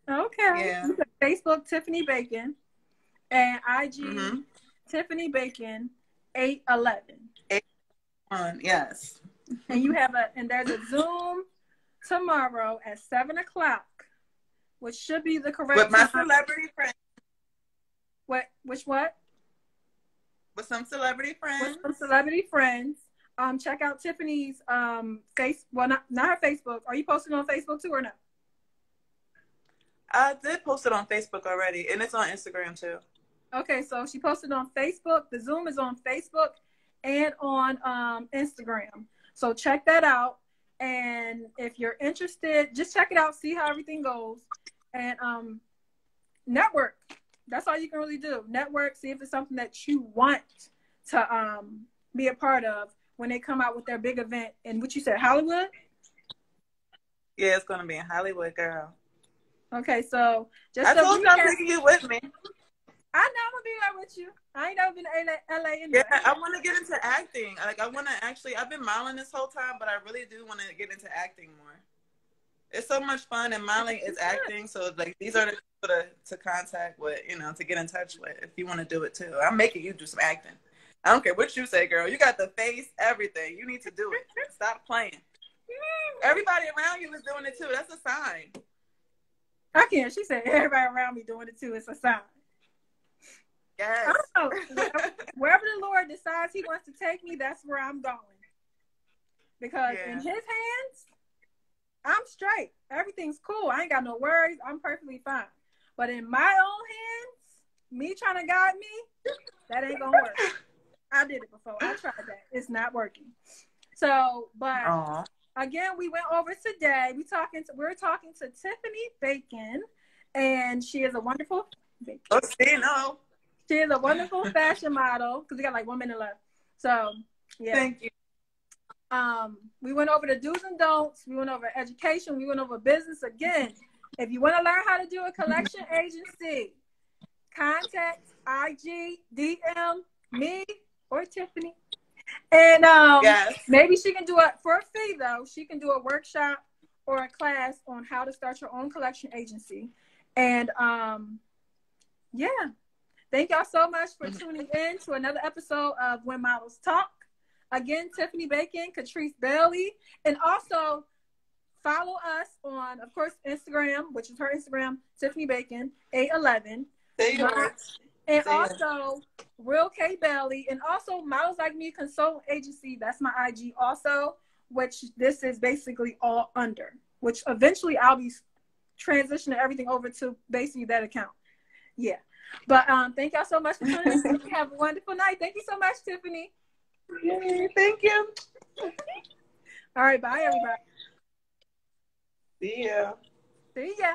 Okay. Yeah. Facebook Tiffany Bacon and IG Tiffany Bacon 811. 811, yes. And you have there's a Zoom tomorrow at 7 o'clock, which should be the correct with my time. Celebrity friends. What? With some celebrity friends. With some celebrity friends. Check out Tiffany's not her Facebook. Are you posting on Facebook too or no? I did post it on Facebook already, and it's on Instagram too. Okay, so she posted on Facebook. The Zoom is on Facebook and on Instagram. So check that out. And if you're interested, just check it out, see how everything goes. And network. That's all you can really do. Network, see if it's something that you want to be a part of when they come out with their big event. And what you said, Hollywood? Yeah, it's going to be in Hollywood, girl. Okay, so I told you I'm taking you with me. I know I'm gonna be there with you. I ain't never been to LA anyway. Yeah, I want to get into acting. Like, I want to actually, I've been modeling this whole time, but I really do want to get into acting more. It's so much fun, and modeling is acting. So, like, these are the people to contact with, to get in touch with if you want to do it too. I'm making you do some acting. I don't care what you say, girl. You got the face, everything. You need to do it. Stop playing. Everybody around you is doing it too. That's a sign. I can't. She said everybody around me doing it too. It's a sign. Yes. I don't know. Wherever the Lord decides He wants to take me, that's where I'm going. Because in His hands, I'm straight. Everything's cool. I ain't got no worries. I'm perfectly fine. But in my own hands, me trying to guide me, that ain't gonna work. I did it before. I tried that. It's not working. So, but again, we went over today. We're talking to Tiffany Bacon, and she is a wonderful She is a wonderful fashion model, because we got like 1 minute left. So, yeah. Thank you. We went over the do's and don'ts. We went over education. We went over business. Again, if you want to learn how to do a collection agency, contact IG, DM me or Tiffany. And maybe she can do it for a fee, though. She can do a workshop or a class on how to start your own collection agency. And thank y'all so much for tuning in to another episode of When Models Talk. Again, Tiffany Bacon, Catrice Bailey, and also follow us on, of course, Instagram, which is her Instagram, Tiffany Bacon 811. And also Real K Bailey, and also Models Like Me Consulting Agency. That's my IG also, which this is basically all under, which eventually I'll be transitioning everything over to basically that account. Yeah. But thank y'all so much for tuning in. Have a wonderful night. Thank you so much, Tiffany. Yay, thank you. All right, bye everybody. See ya. See ya.